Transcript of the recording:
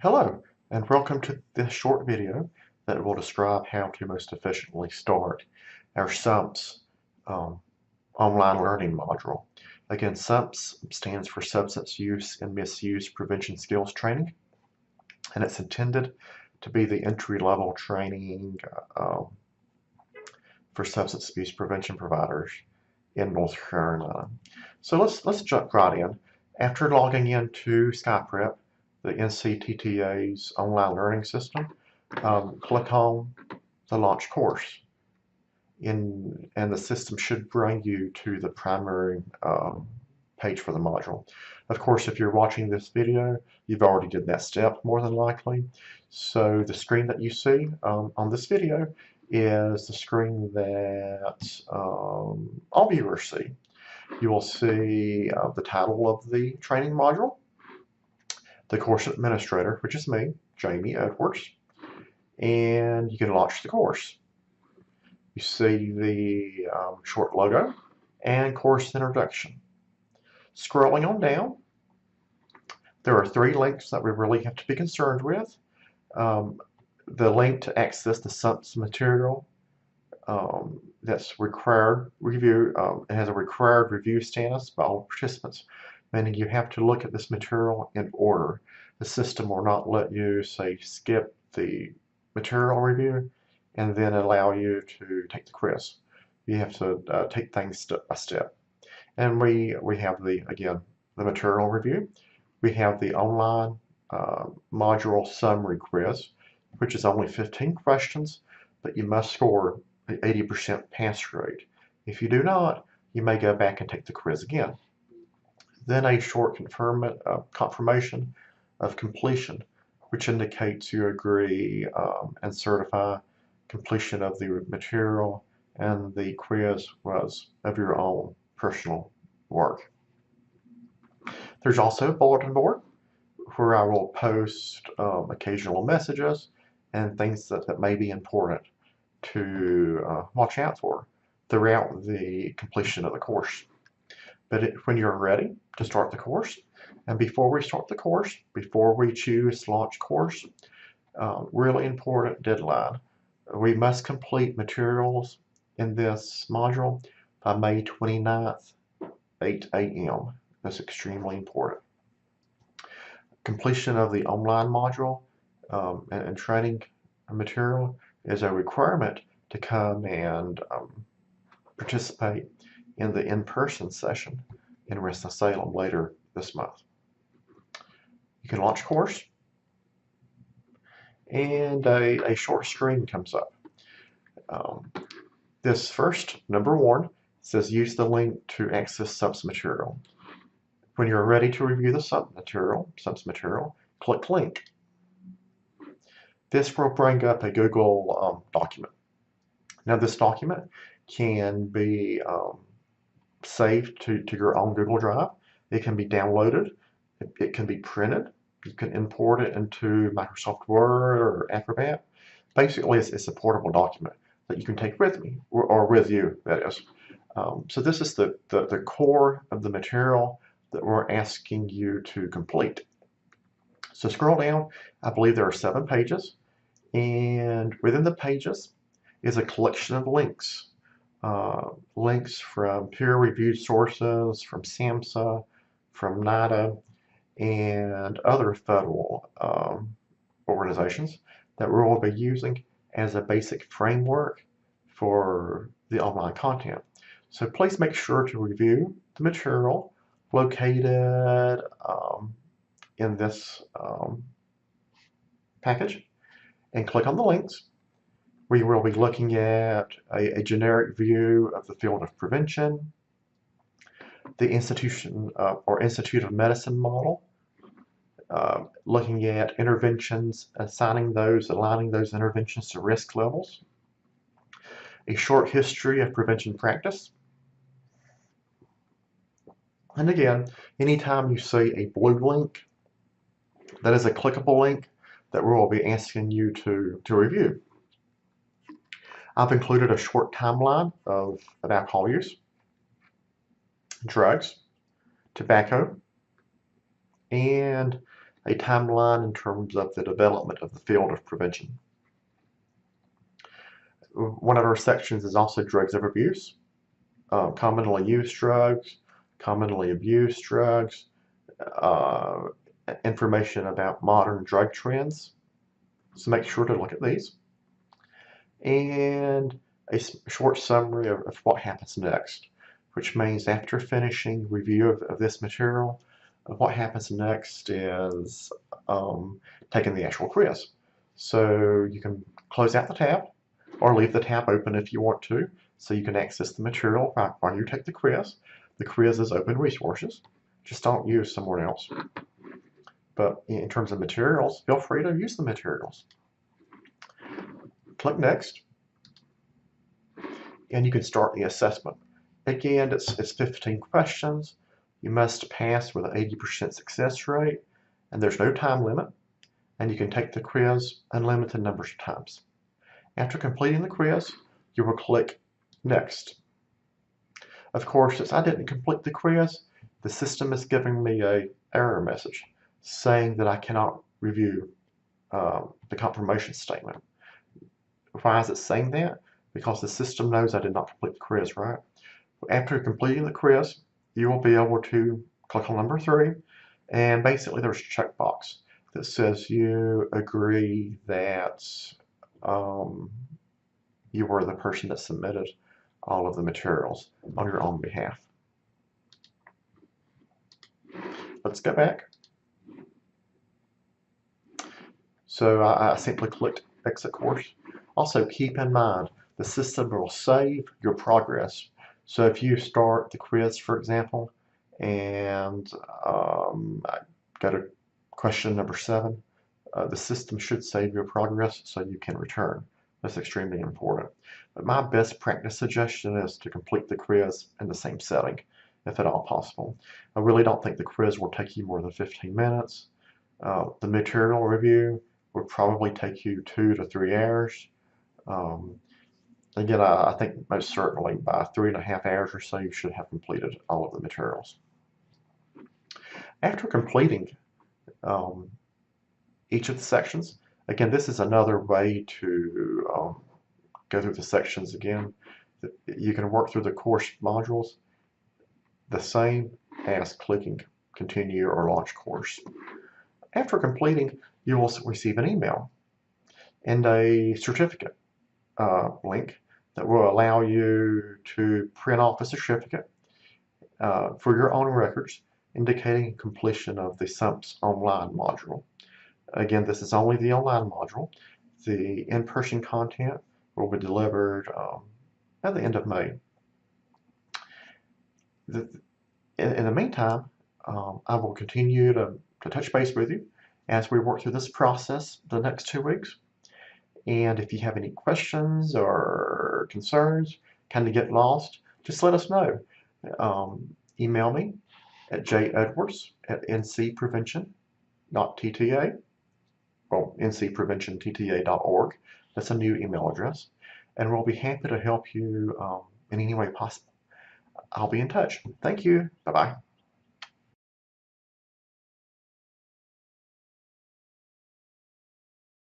Hello, and welcome to this short video that will describe how to most efficiently start our SUMPS um, online learning module. Again, SUMPS stands for Substance Use and Misuse Prevention Skills Training, and it's intended to be the entry-level training for substance abuse prevention providers in North Carolina. So let's jump right in. After logging into SkyPrep, the NCTTA's online learning system, click on the launch course. And the system should bring you to the primary page for the module. Of course, if you're watching this video, you've already did that step more than likely. So the screen that you see on this video is the screen that all viewers see. You will see the title of the training module, the course administrator, which is me, Jamie Edwards, and you can launch the course. You see the short logo and course introduction. Scrolling on down, there are 3 links that we really have to be concerned with. The link to access the SUMPST material that's required review, it has a required review status by all participants, meaning you have to look at this material in order. The system will not let you, say, skip the material review and then allow you to take the quiz. You have to take things step by step. And we have again, the material review. We have the online module summary quiz, which is only 15 questions, but you must score an 80% pass rate. If you do not, you may go back and take the quiz again. Then a short confirmation of completion, which indicates you agree and certify completion of the material, and the quiz was of your own personal work. There's also a bulletin board where I will post occasional messages and things that may be important to watch out for throughout the completion of the course. But when you're ready to start the course, and before we start the course, before we choose launch course, really important deadline. We must complete materials in this module by May 29th, 8 a.m. That's extremely important. Completion of the online module and training material is a requirement to come and participate in the in-person session in Winston-Salem later this month. You can launch course, and a short screen comes up. This first, number 1, says use the link to access SUMPST material. When you're ready to review the SUMPST material, click link. This will bring up a Google document. Now this document can be saved to your own Google Drive. It can be downloaded. It can be printed. You can import it into Microsoft Word or Acrobat. Basically, it's a portable document that you can take with me, or with you, that is. So this is the core of the material that we're asking you to complete. So scroll down. I believe there are 7 pages, and within the pages is a collection of links. Links from peer-reviewed sources, from SAMHSA, from NIDA, and other federal organizations that we will be using as a basic framework for the online content. So please make sure to review the material located in this package and click on the links. We will be looking at a generic view of the field of prevention, the institution or Institute of Medicine model, looking at interventions, aligning those interventions to risk levels, a short history of prevention practice. And again, anytime you see a blue link, that is a clickable link that we will be asking you to review. I've included a short timeline of alcohol use, drugs, tobacco, and a timeline in terms of the development of the field of prevention. One of our sections is also drugs of abuse, commonly used drugs, commonly abused drugs, information about modern drug trends. So make sure to look at these. And a short summary of what happens next, which means after finishing review of this material, what happens next is taking the actual quiz. So you can close out the tab or leave the tab open if you want to, so you can access the material while you take the quiz. The quiz is open resources. Just don't use somewhere else. But in terms of materials, feel free to use the materials. Click Next, and you can start the assessment. Again, it's 15 questions. You must pass with an 80% success rate, and there's no time limit, and you can take the quiz unlimited numbers of times. After completing the quiz, you will click Next. Of course, since I didn't complete the quiz, the system is giving me an error message saying that I cannot review the confirmation statement. Why is it saying that? Because the system knows I did not complete the quiz, right? After completing the quiz, you will be able to click on number 3, and basically there's a checkbox that says you agree that you were the person that submitted all of the materials on your own behalf. Let's go back. So I simply clicked Exit Course. Also keep in mind, the system will save your progress. So if you start the quiz, for example, and I go to question number 7, the system should save your progress so you can return. That's extremely important. But my best practice suggestion is to complete the quiz in the same setting, if at all possible. I really don't think the quiz will take you more than 15 minutes. The material review will probably take you 2 to 3 hours. Again, I think most certainly by 3.5 hours or so, you should have completed all of the materials. After completing each of the sections, again, this is another way to go through the sections again. You can work through the course modules the same as clicking Continue or Launch Course. After completing, you will receive an email and a certificate link that will allow you to print off a certificate for your own records indicating completion of the SUMPST Online module. Again, this is only the online module. The in-person content will be delivered at the end of May. In the meantime, I will continue to touch base with you as we work through this process the next 2 weeks. And if you have any questions or concerns, kind of get lost, just let us know. Email me at jedwards@ncprevention.tta, well, ncpreventiontta.org. That's a new email address. And we'll be happy to help you in any way possible. I'll be in touch. Thank you. Bye-bye.